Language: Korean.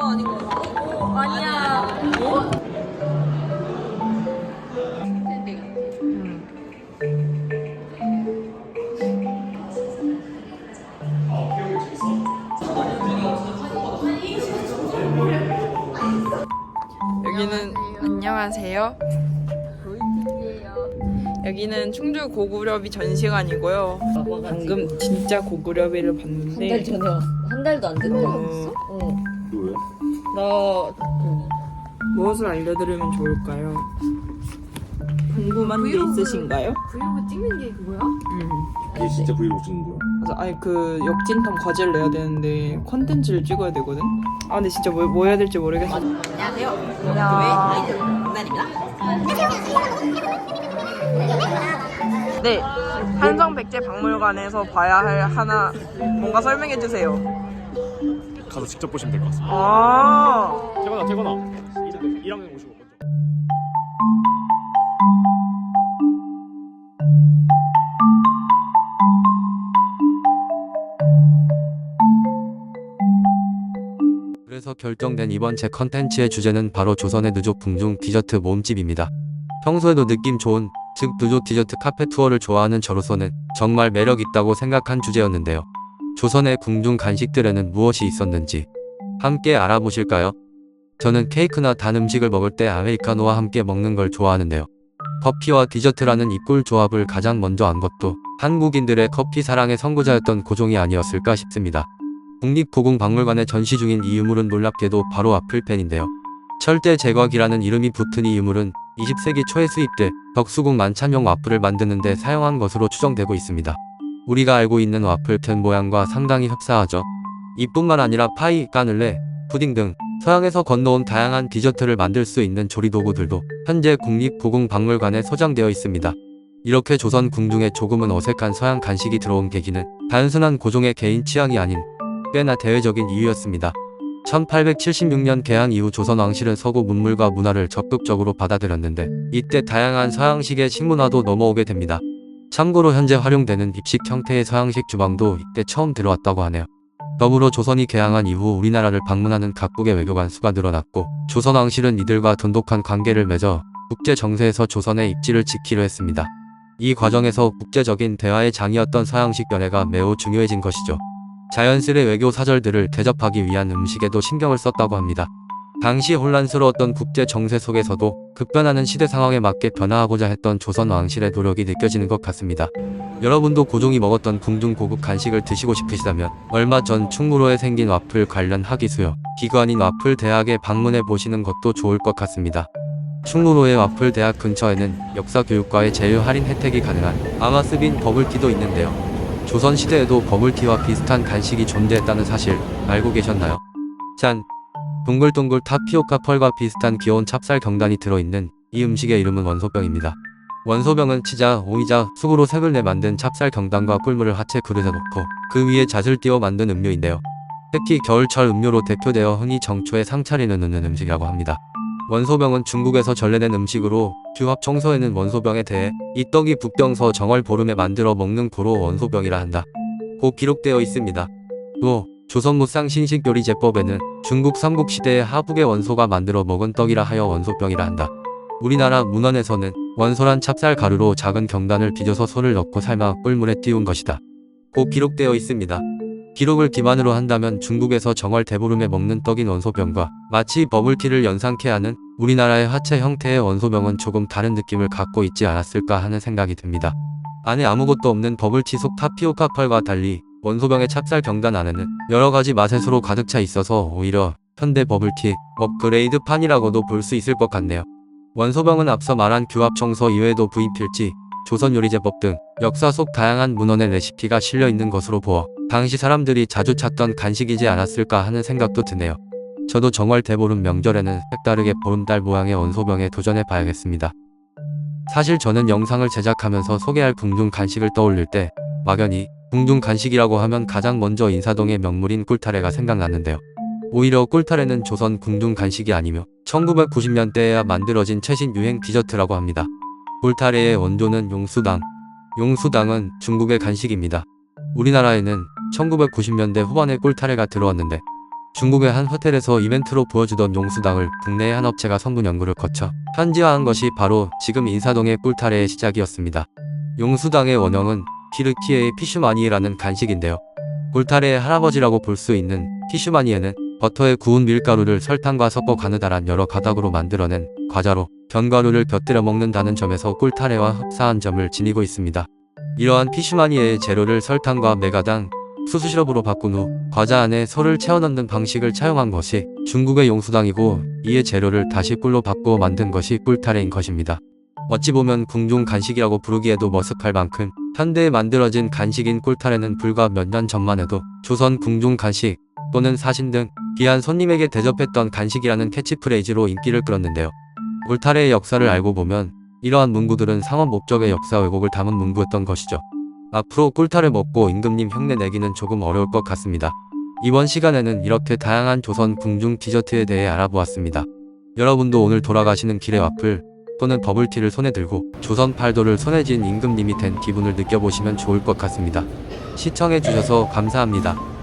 아닌 것 같아. 아니야. 여기는 안녕하세요. 여기는 충주 고구려비 전시관이고요. 방금 진짜 고구려비를 봤는데 한 달 전에 왔어. 한 달도 안 됐다. 응. 나 무엇을 알려드리면 좋을까요? 궁금한 게 있으신가요? 브이로그 찍는 게 그거야? 이게 진짜 브이로그 찍는 거야? 그래서 아니 그 역진탐 과제를 내야 되는데 컨텐츠를 찍어야 되거든. 아 근데 진짜 뭐 해야 될지 모르겠어. 안녕하세요. 야. 아이들 만난입니다. 네, 한성백제 박물관에서 봐야 할 하나 뭔가 설명해 주세요. 가서 직접 보시면 될 것 같습니다. 아, 태건아 1학년 오시고 먼저. 그래서 결정된 이번 제 컨텐츠의 주제는 바로 조선의 느조 궁중 디저트 모음집입니다. 평소에도 느낌 좋은, 즉 느조 디저트 카페 투어를 좋아하는 저로서는 정말 매력 있다고 생각한 주제였는데요. 조선의 궁중 간식들에는 무엇이 있었는지 함께 알아보실까요? 저는 케이크나 단 음식을 먹을 때 아메리카노와 함께 먹는 걸 좋아하는데요. 커피와 디저트라는 이 꿀 조합을 가장 먼저 안 것도 한국인들의 커피 사랑의 선구자였던 고종이 아니었을까 싶습니다. 국립고궁박물관에 전시 중인 이 유물은 놀랍게도 바로 와플팬인데요. 철대 제과기라는 이름이 붙은 이 유물은 20세기 초에 수입돼 덕수궁 만찬용 와플을 만드는 데 사용한 것으로 추정되고 있습니다. 우리가 알고 있는 와플팬 모양과 상당히 흡사하죠. 이뿐만 아니라 파이, 까눌레, 푸딩 등 서양에서 건너온 다양한 디저트를 만들 수 있는 조리도구들도 현재 국립고궁박물관에 소장되어 있습니다. 이렇게 조선 궁중에 조금은 어색한 서양 간식이 들어온 계기는 단순한 고종의 개인 취향이 아닌 꽤나 대외적인 이유였습니다. 1876년 개항 이후 조선 왕실은 서구 문물과 문화를 적극적으로 받아들였는데 이때 다양한 서양식의 식문화도 넘어오게 됩니다. 참고로 현재 활용되는 입식 형태의 서양식 주방도 이때 처음 들어왔다고 하네요. 더불어 조선이 개항한 이후 우리나라를 방문하는 각국의 외교관 수가 늘어났고 조선 왕실은 이들과 돈독한 관계를 맺어 국제 정세에서 조선의 입지를 지키려 했습니다. 이 과정에서 국제적인 대화의 장이었던 서양식 연애가 매우 중요해진 것이죠. 자연스레 외교 사절들을 대접하기 위한 음식에도 신경을 썼다고 합니다. 당시 혼란스러웠던 국제 정세 속에서도 급변하는 시대 상황에 맞게 변화하고자 했던 조선 왕실의 노력이 느껴지는 것 같습니다. 여러분도 고종이 먹었던 궁중 고급 간식을 드시고 싶으시다면 얼마 전 충무로에 생긴 와플 관련 학위 수여 기관인 와플 대학에 방문해 보시는 것도 좋을 것 같습니다. 충무로의 와플 대학 근처에는 역사교육과의 제휴 할인 혜택이 가능한 아마스빈 버블티도 있는데요. 조선시대에도 버블티와 비슷한 간식이 존재했다는 사실 알고 계셨나요? 짠! 동글동글 타피오카 펄과 비슷한 귀여운 찹쌀 경단이 들어있는 이 음식의 이름은 원소병입니다. 원소병은 치자, 오이자, 쑥으로 색을 내 만든 찹쌀 경단과 꿀물을 하체 그릇에 넣고 그 위에 잣을 띄워 만든 음료인데요. 특히 겨울철 음료로 대표되어 흔히 정초에 상차림을 넣는 음식이라고 합니다. 원소병은 중국에서 전래된 음식으로 규합 청소에는 원소병에 대해 이 떡이 북경서 정월 보름에 만들어 먹는 고로 원소병이라 한다 고 기록되어 있습니다. 또 조선무상 신식요리제법에는 중국 삼국시대의 하북의 원소가 만들어 먹은 떡이라 하여 원소병이라 한다. 우리나라 문헌에서는 원소란 찹쌀 가루로 작은 경단을 빚어서 손을 넣고 삶아 꿀물에 띄운 것이다 고 기록되어 있습니다. 기록을 기반으로 한다면 중국에서 정월 대보름에 먹는 떡인 원소병과 마치 버블티를 연상케 하는 우리나라의 하체 형태의 원소병은 조금 다른 느낌을 갖고 있지 않았을까 하는 생각이 듭니다. 안에 아무것도 없는 버블티 속 타피오카 펄과 달리 원소병의 찹쌀 경단 안에는 여러가지 맛의 수로 가득 차 있어서 오히려 현대 버블티 업그레이드 판이라고도 볼 수 있을 것 같네요. 원소병은 앞서 말한 규합청소 이외에도 부인필지, 조선요리제법 등 역사 속 다양한 문헌의 레시피가 실려 있는 것으로 보아 당시 사람들이 자주 찾던 간식이지 않았을까 하는 생각도 드네요. 저도 정월 대보름 명절에는 색다르게 보름달 모양의 원소병에 도전해 봐야겠습니다. 사실 저는 영상을 제작하면서 소개할 궁중 간식을 떠올릴 때 막연히 궁중 간식이라고 하면 가장 먼저 인사동의 명물인 꿀타래가 생각났는데요. 오히려 꿀타래는 조선 궁중 간식이 아니며 1990년대에야 만들어진 최신 유행 디저트라고 합니다. 꿀타래의 원조는 용수당. 용수당은 중국의 간식입니다. 우리나라에는 1990년대 후반에 꿀타래가 들어왔는데 중국의 한 호텔에서 이벤트로 보여주던 용수당을 국내의 한 업체가 성분 연구를 거쳐 현지화한 것이 바로 지금 인사동의 꿀타래의 시작이었습니다. 용수당의 원형은 키르키에의 피슈마니에라는 간식인데요. 꿀타래의 할아버지라고 볼 수 있는 피슈마니에는 버터에 구운 밀가루를 설탕과 섞어 가느다란 여러 가닥으로 만들어낸 과자로 견과류를 곁들여 먹는다는 점에서 꿀타래와 흡사한 점을 지니고 있습니다. 이러한 피슈마니에의 재료를 설탕과 메가당, 수수 시럽으로 바꾼 후 과자 안에 설을 채워 넣는 방식을 차용한 것이 중국의 용수당이고, 이에 재료를 다시 꿀로 바꾸어 만든 것이 꿀타래인 것입니다. 어찌 보면 궁중 간식이라고 부르기에도 머쓱할 만큼 현대에 만들어진 간식인 꿀타래는 불과 몇 년 전만 해도 조선 궁중 간식 또는 사신 등 귀한 손님에게 대접했던 간식이라는 캐치프레이즈로 인기를 끌었는데요. 꿀타래의 역사를 알고 보면 이러한 문구들은 상업 목적의 역사 왜곡을 담은 문구였던 것이죠. 앞으로 꿀타래 먹고 임금님 흉내 내기는 조금 어려울 것 같습니다. 이번 시간에는 이렇게 다양한 조선 궁중 디저트에 대해 알아보았습니다. 여러분도 오늘 돌아가시는 길에 와플 또는 버블티를 손에 들고 조선 팔도를 손에 쥔 임금님이 된 기분을 느껴보시면 좋을 것 같습니다. 시청해주셔서 감사합니다.